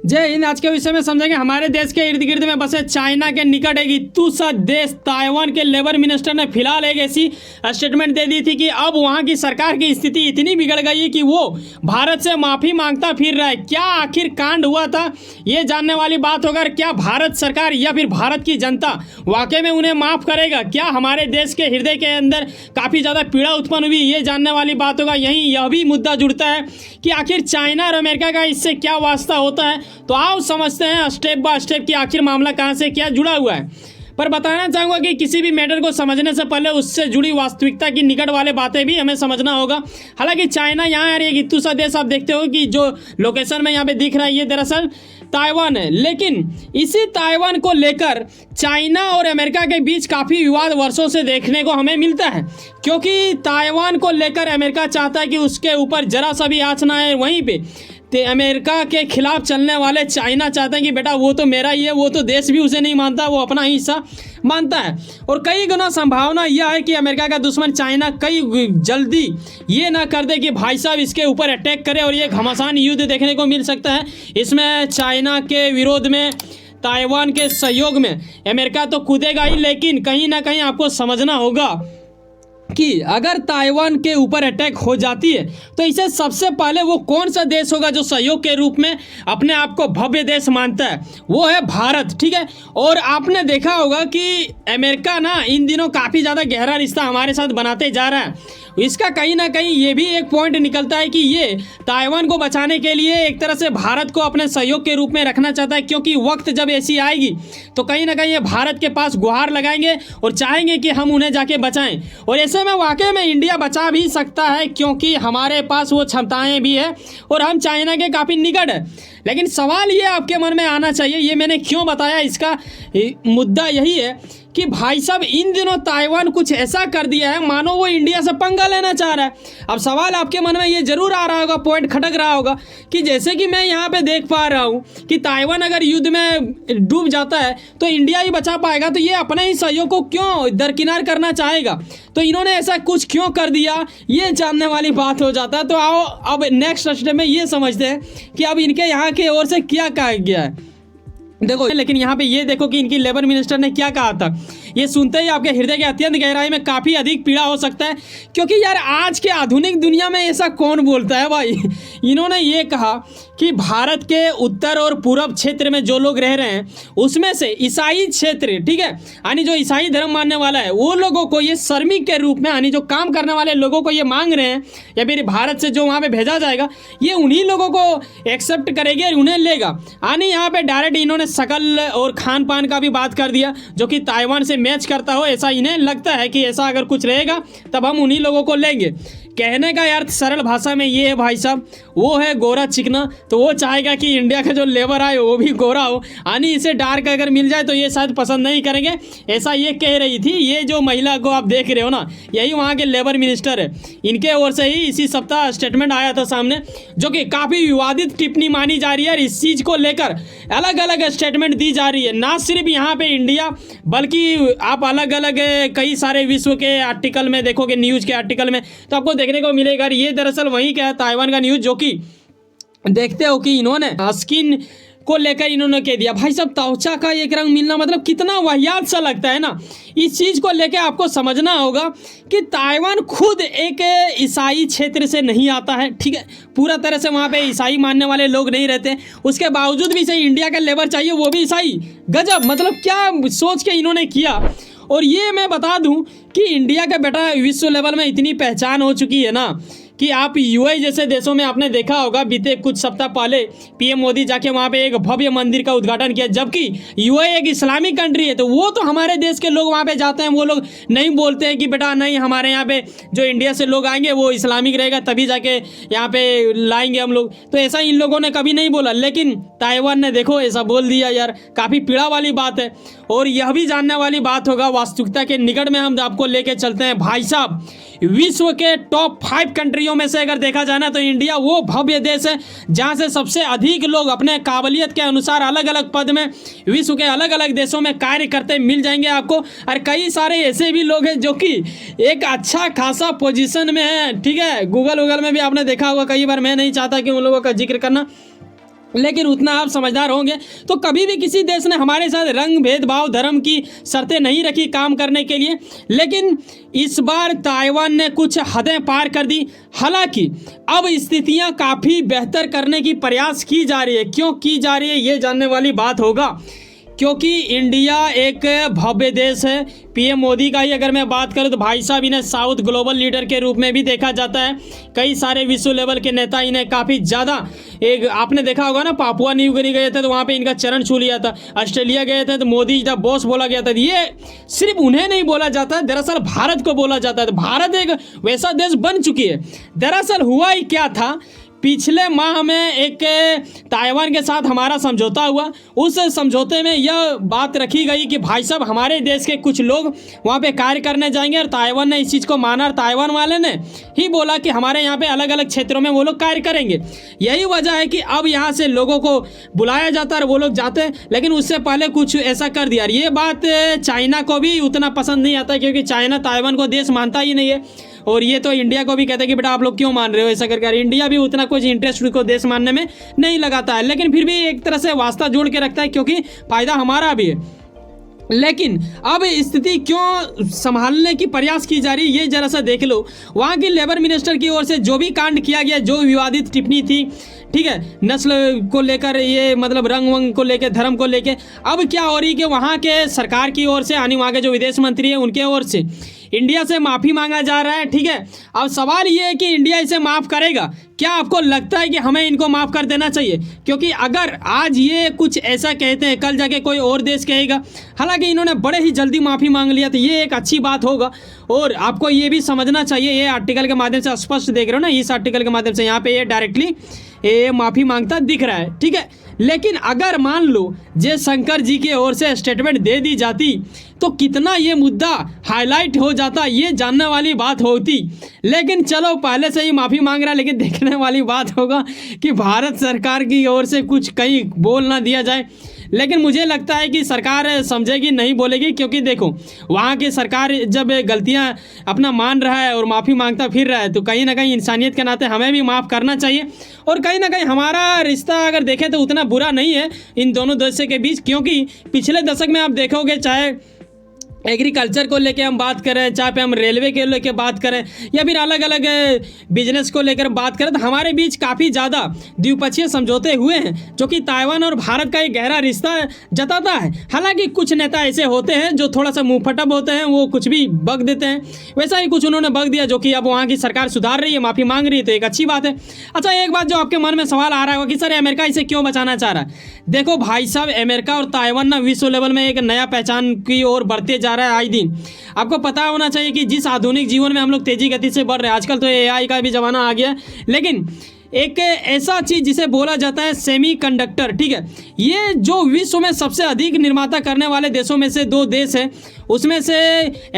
जय हिंद। आज के विषय में समझेंगे हमारे देश के इर्द गिर्द में बसे चाइना के निकट एक इतू सा देश ताइवान के लेबर मिनिस्टर ने फिलहाल एक ऐसी स्टेटमेंट दे दी थी कि अब वहां की सरकार की स्थिति इतनी बिगड़ गई है कि वो भारत से माफ़ी मांगता फिर रहा है। क्या आखिर कांड हुआ था, ये जानने वाली बात होगा। क्या भारत सरकार या फिर भारत की जनता वाकई में उन्हें माफ़ करेगा? क्या हमारे देश के हृदय के अंदर काफ़ी ज़्यादा पीड़ा उत्पन्न हुई, ये जानने वाली बात होगा। यहीं यह भी मुद्दा जुड़ता है कि आखिर चाइना और अमेरिका का इससे क्या वास्ता होता है। तो आओ समझते हैं स्टेप बाय स्टेप कि आखिर मामला कहां से क्या जुड़ा हुआ है। पर बताना चाहूँगा कि किसी भी मैटर को समझने से पहले उससे जुड़ी वास्तविकता की निकट वाले बातें भी हमें समझना होगा। हालांकि चाइना यहाँ यार एक इतू सा देश, आप देखते हो कि जो लोकेशन में यहाँ पे दिख रहा है ये दरअसल ताइवान है। लेकिन इसी ताइवान को लेकर चाइना और अमेरिका के बीच काफ़ी विवाद वर्षों से देखने को हमें मिलता है, क्योंकि ताइवान को लेकर अमेरिका चाहता है कि उसके ऊपर जरा सा भी आँच ना आए। वहीं पे अमेरिका के खिलाफ चलने वाले चाइना चाहते हैं कि बेटा वो तो मेरा ही है, वो तो देश भी उसे नहीं मानता, वो अपना ही हिस्सा मानता है। और कई गुना संभावना यह है कि अमेरिका का दुश्मन चाइना कई जल्दी ये ना कर दे कि भाई साहब इसके ऊपर अटैक करे और ये घमासान युद्ध देखने को मिल सकता है। इसमें चाइना के विरोध में, ताइवान के सहयोग में अमेरिका तो कूदेगा ही, लेकिन कहीं ना कहीं आपको समझना होगा कि अगर ताइवान के ऊपर अटैक हो जाती है तो इसे सबसे पहले वो कौन सा देश होगा जो सहयोग के रूप में अपने आप को भव्य देश मानता है? वो है भारत। ठीक है। और आपने देखा होगा कि अमेरिका ना इन दिनों काफ़ी ज़्यादा गहरा रिश्ता हमारे साथ बनाते जा रहा है। इसका कहीं ना कहीं ये भी एक पॉइंट निकलता है कि ये ताइवान को बचाने के लिए एक तरह से भारत को अपने सहयोग के रूप में रखना चाहता है, क्योंकि वक्त जब ऐसी आएगी तो कहीं ना कहीं ये भारत के पास गुहार लगाएंगे और चाहेंगे कि हम उन्हें जाके बचाएं। और ऐसे में वाकई में इंडिया बचा भी सकता है, क्योंकि हमारे पास वो क्षमताएं भी है और हम चाइना के काफ़ी निकट है। लेकिन सवाल ये आपके मन में आना चाहिए, ये मैंने क्यों बताया, इसका मुद्दा यही है कि भाई साहब इन दिनों ताइवान कुछ ऐसा कर दिया है मानो वो इंडिया से पंगा लेना चाह रहा है। अब सवाल आपके मन में ये जरूर आ रहा होगा, पॉइंट खटक रहा होगा कि जैसे कि मैं यहाँ पे देख पा रहा हूँ कि ताइवान अगर युद्ध में डूब जाता है तो इंडिया ही बचा पाएगा, तो ये अपने ही सहयोग को क्यों दरकिनार करना चाहेगा? तो इन्होंने ऐसा कुछ क्यों कर दिया, ये जानने वाली बात हो जाता है। तो आओ अब नेक्स्ट स्टेप में ये समझते हैं कि अब इनके यहाँ की ओर से क्या कहा गया है। देखो, लेकिन यहाँ पे ये देखो कि इनकी लेबर मिनिस्टर ने क्या कहा था। ये सुनते ही आपके हृदय के अत्यंत गहराई में काफ़ी अधिक पीड़ा हो सकता है, क्योंकि यार आज के आधुनिक दुनिया में ऐसा कौन बोलता है भाई। इन्होंने ये कहा कि भारत के उत्तर और पूर्व क्षेत्र में जो लोग रह रहे हैं उसमें से ईसाई क्षेत्र, ठीक है, यानी जो ईसाई धर्म मानने वाला है वो लोगों को ये श्रमिक के रूप में, यानी जो काम करने वाले लोगों को ये मांग रहे हैं, या फिर भारत से जो वहाँ पे भेजा जाएगा ये उन्हीं लोगों को एक्सेप्ट करेगी और उन्हें लेगा। यानी यहाँ पे डायरेक्ट इन्होंने शकल और खान पान का भी बात कर दिया जो कि ताइवान से मैच करता हो। ऐसा इन्हें लगता है कि ऐसा अगर कुछ रहेगा तब हम उन्हीं लोगों को लेंगे। कहने का यार सरल भाषा में ये है भाई साहब, वो है गोरा चिकना, तो वो चाहेगा कि इंडिया का जो लेबर आए वो भी गोरा हो, यानी इसे डार्क अगर मिल जाए तो ये शायद पसंद नहीं करेंगे। ऐसा ये कह रही थी ये जो महिला को आप देख रहे हो ना, यही वहाँ के लेबर मिनिस्टर है। इनके ओर से ही इसी सप्ताह स्टेटमेंट आया था सामने, जो कि काफ़ी विवादित टिप्पणी मानी जा रही है। और इस चीज़ को लेकर अलग अलग स्टेटमेंट दी जा रही है, ना सिर्फ यहाँ पे इंडिया, बल्कि आप अलग अलग कई सारे विश्व के आर्टिकल में देखोगे, न्यूज़ के आर्टिकल में, तो आपको देखने को मिलेगा। ये दरअसल वही क्या है, ताइवान का न्यूज़, जो कि देखते हो कि इन्होंने स्किन को लेकर इन्होंने कह दिया। भाई साहब त्वचा का एक रंग मिलना मतलब कितना वाहियात सा लगता है ना। इस चीज़ को लेकर आपको समझना होगा कि ताइवान खुद एक ईसाई क्षेत्र से नहीं आता है, ठीक है, पूरा तरह से वहाँ पे ईसाई मानने वाले लोग नहीं रहते, उसके बावजूद भी इसे इंडिया का लेबर चाहिए, वो भी ईसाई। गजब, मतलब क्या सोच के इन्होंने किया। और ये मैं बता दूं कि इंडिया का बेटा विश्व लेवल में इतनी पहचान हो चुकी है ना कि आप यूएई जैसे देशों में आपने देखा होगा, बीते कुछ सप्ताह पहले पीएम मोदी जाके वहाँ पे एक भव्य मंदिर का उद्घाटन किया, जबकि यूएई एक इस्लामिक कंट्री है। तो वो तो हमारे देश के लोग वहाँ पे जाते हैं, वो लोग नहीं बोलते हैं कि बेटा नहीं हमारे यहाँ पे जो इंडिया से लोग आएंगे वो इस्लामिक रहेगा तभी जाके यहाँ पे लाएंगे हम लोग। तो ऐसा इन लोगों ने कभी नहीं बोला, लेकिन ताइवान ने देखो ऐसा बोल दिया। यार काफ़ी पीड़ा वाली बात है। और यह भी जानने वाली बात होगा, वास्तविकता के निकट में हम आपको लेके चलते हैं भाई साहब। विश्व के टॉप 5 कंट्रियों में से अगर देखा जाए ना तो इंडिया वो भव्य देश है जहां से सबसे अधिक लोग अपने काबिलियत के अनुसार अलग अलग पद में विश्व के अलग अलग देशों में कार्य करते मिल जाएंगे आपको। और कई सारे ऐसे भी लोग हैं जो कि एक अच्छा खासा पोजीशन में है, ठीक है। गूगल में भी आपने देखा होगा कई बार, मैं नहीं चाहता कि उन लोगों का जिक्र करना, लेकिन उतना आप समझदार होंगे तो कभी भी किसी देश ने हमारे साथ रंग भेदभाव धर्म की शर्तें नहीं रखी काम करने के लिए। लेकिन इस बार ताइवान ने कुछ हदें पार कर दी। हालांकि अब स्थितियां काफ़ी बेहतर करने की प्रयास की जा रही है। क्यों की जा रही है ये जानने वाली बात होगा, क्योंकि इंडिया एक भव्य देश है। पीएम मोदी का ही अगर मैं बात करूं तो भाई साहब इन्हें साउथ ग्लोबल लीडर के रूप में भी देखा जाता है। कई सारे विश्व लेवल के नेता इन्हें काफ़ी ज़्यादा, एक आपने देखा होगा ना, पापुआ न्यू गिनी गए थे तो वहाँ पे इनका चरण छू लिया था। ऑस्ट्रेलिया गए थे तो मोदी द बॉस बोला गया था। ये सिर्फ उन्हें नहीं बोला जाता है, दरअसल भारत को बोला जाता है। तो भारत एक वैसा देश बन चुकी है। दरअसल हुआ ही क्या था, पिछले माह में एक ताइवान के साथ हमारा समझौता हुआ। उस समझौते में यह बात रखी गई कि भाई साहब हमारे देश के कुछ लोग वहाँ पे कार्य करने जाएंगे, और ताइवान ने इस चीज़ को माना और ताइवान वाले ने ही बोला कि हमारे यहाँ पे अलग अलग क्षेत्रों में वो लोग कार्य करेंगे। यही वजह है कि अब यहाँ से लोगों को बुलाया जाता है और वो लोग जाते हैं। लेकिन उससे पहले कुछ ऐसा कर दिया। ये बात चाइना को भी उतना पसंद नहीं आता, क्योंकि चाइना ताइवान को देश मानता ही नहीं है। और ये तो इंडिया को भी कहते हैं कि बेटा आप लोग क्यों मान रहे हो ऐसा करके। इंडिया भी उतना कुछ इंटरेस्ट को देश मानने में नहीं लगाता है, लेकिन फिर भी एक तरह से वास्ता जोड़ के रखता है, क्योंकि फायदा हमारा भी है। लेकिन अब स्थिति क्यों संभालने की प्रयास की जा रही है ये जरा सा देख लो। वहाँ की लेबर मिनिस्टर की ओर से जो भी कांड किया गया, जो विवादित टिप्पणी थी, ठीक है, नस्ल को लेकर, ये मतलब रंग वंग को लेकर, धर्म को लेकर, अब क्या हो रही कि वहाँ के सरकार की ओर से, यानी वहाँ के जो विदेश मंत्री है उनके ओर से इंडिया से माफ़ी मांगा जा रहा है। ठीक है, अब सवाल ये है कि इंडिया इसे माफ़ करेगा। क्या आपको लगता है कि हमें इनको माफ़ कर देना चाहिए? क्योंकि अगर आज ये कुछ ऐसा कहते हैं, कल जाके कोई और देश कहेगा। हालांकि इन्होंने बड़े ही जल्दी माफ़ी मांग लिया, तो ये एक अच्छी बात होगा। और आपको ये भी समझना चाहिए, ये आर्टिकल के माध्यम से स्पष्ट देख रहे हो ना, इस आर्टिकल के माध्यम से यहाँ पे ये डायरेक्टली ये माफ़ी मांगता दिख रहा है। ठीक है, लेकिन अगर मान लो जयशंकर जी की ओर से स्टेटमेंट दे दी जाती तो कितना ये मुद्दा हाईलाइट हो जाता, ये जानने वाली बात होती। लेकिन चलो पहले से ही माफ़ी मांग रहा है, लेकिन देखने वाली बात होगा कि भारत सरकार की ओर से कुछ कहीं बोल ना दिया जाए। लेकिन मुझे लगता है कि सरकार समझेगी, नहीं बोलेगी, क्योंकि देखो वहाँ की सरकार जब गलतियाँ अपना मान रहा है और माफ़ी मांगता फिर रहा है, तो कहीं ना कहीं इंसानियत के नाते हमें भी माफ़ करना चाहिए। और कहीं ना कहीं हमारा रिश्ता अगर देखें तो उतना बुरा नहीं है इन दोनों देशों के बीच, क्योंकि पिछले दशक में आप देखोगे, चाहे एग्रीकल्चर को लेके हम बात करें, चाहे हम रेलवे के लेके बात करें, या फिर अलग अलग बिजनेस को लेकर बात करें, तो हमारे बीच काफ़ी ज़्यादा द्विपक्षीय समझौते हुए हैं, जो कि ताइवान और भारत का एक गहरा रिश्ता जताता है। हालांकि कुछ नेता ऐसे होते हैं जो थोड़ा सा मुंहफटब होते हैं, वो कुछ भी बक देते हैं। वैसा ही कुछ उन्होंने बक दिया, जो कि अब वहाँ की सरकार सुधार रही है, माफ़ी मांग रही है, तो एक अच्छी बात है। अच्छा, एक बात जो आपके मन में सवाल आ रहा होगा कि सर अमेरिका इसे क्यों बचाना चाह रहा है। देखो भाई साहब, अमेरिका और ताइवान ना विश्व लेवल में एक नया पहचान की ओर बढ़ते जा रहा है आए दिन। आपको पता होना चाहिए कि जिस आधुनिक जीवन में हम लोग तेजी गति से बढ़ रहे हैं, आजकल तो एआई का भी ज़माना आ गया, लेकिन एक ऐसा चीज़ जिसे बोला जाता है सेमीकंडक्टर। ठीक है, ये जो विश्व में सबसे अधिक निर्माता करने वाले देशों में से दो देश हैं, उसमें से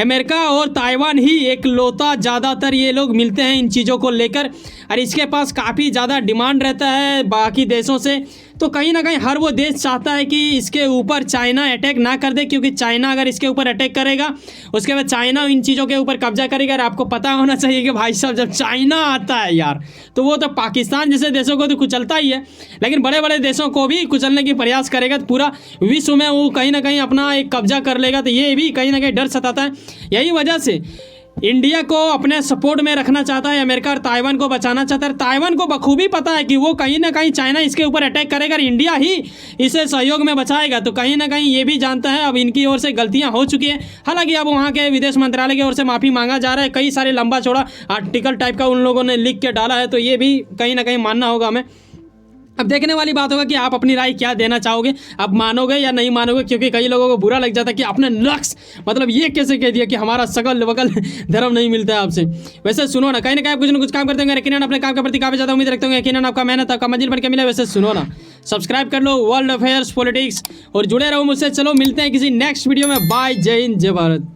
अमेरिका और ताइवान ही एक लौता ज़्यादातर ये लोग मिलते हैं इन चीज़ों को लेकर, और इसके पास काफ़ी ज़्यादा डिमांड रहता है बाकी देशों से। तो कहीं ना कहीं हर वो देश चाहता है कि इसके ऊपर चाइना अटैक ना कर दे, क्योंकि चाइना अगर इसके ऊपर अटैक करेगा, उसके बाद चाइना इन चीज़ों के ऊपर कब्जा करेगा। और आपको पता होना चाहिए कि भाई साहब, जब चाइना आता है यार, तो वो तो पाकिस्तान जैसे देशों को तो कुचलता ही है, लेकिन बड़े बड़े देशों को भी कुचलने की प्रयास करेगा, तो पूरा विश्व में वो कहीं ना कहीं अपना एक कब्जा कर लेगा। तो ये भी कहीं ना कहीं डर सताता है। यही वजह से इंडिया को अपने सपोर्ट में रखना चाहता है अमेरिका, और ताइवान को बचाना चाहता है। ताइवान को बखूबी पता है कि वो कहीं ना कहीं चाइना इसके ऊपर अटैक करेगा और इंडिया ही इसे सहयोग में बचाएगा। तो कहीं ना कहीं ये भी जानता है अब इनकी ओर से गलतियां हो चुकी हैं। हालांकि अब वहाँ के विदेश मंत्रालय की ओर से माफ़ी मांगा जा रहा है। कई सारे लंबा चौड़ा आर्टिकल टाइप का उन लोगों ने लिख के डाला है, तो ये भी कहीं ना कहीं मानना होगा हमें। अब देखने वाली बात होगा कि आप अपनी राय क्या देना चाहोगे, आप मानोगे या नहीं मानोगे, क्योंकि कई लोगों को बुरा लग जाता है कि आपने नक्स मतलब ये कैसे कह दिया कि हमारा सगल वगल धर्म नहीं मिलता है आपसे। वैसे सुनो ना, कहीं ना कहीं आप कुछ ना कुछ काम करते होंगे, यकीनन अपने काम के प्रति काफ़ी ज़्यादा उम्मीद रखते होंगे, यकीनन आपका मेहनत आपका मंजिल बन के मिले। वैसे सुनो ना, सब्सक्राइब कर लो वर्ल्ड अफेयर्स पॉलिटिक्स और जुड़े रहो मुझसे। चलो मिलते हैं किसी नेक्स्ट वीडियो में। बाय, जय हिंद, जय भारत।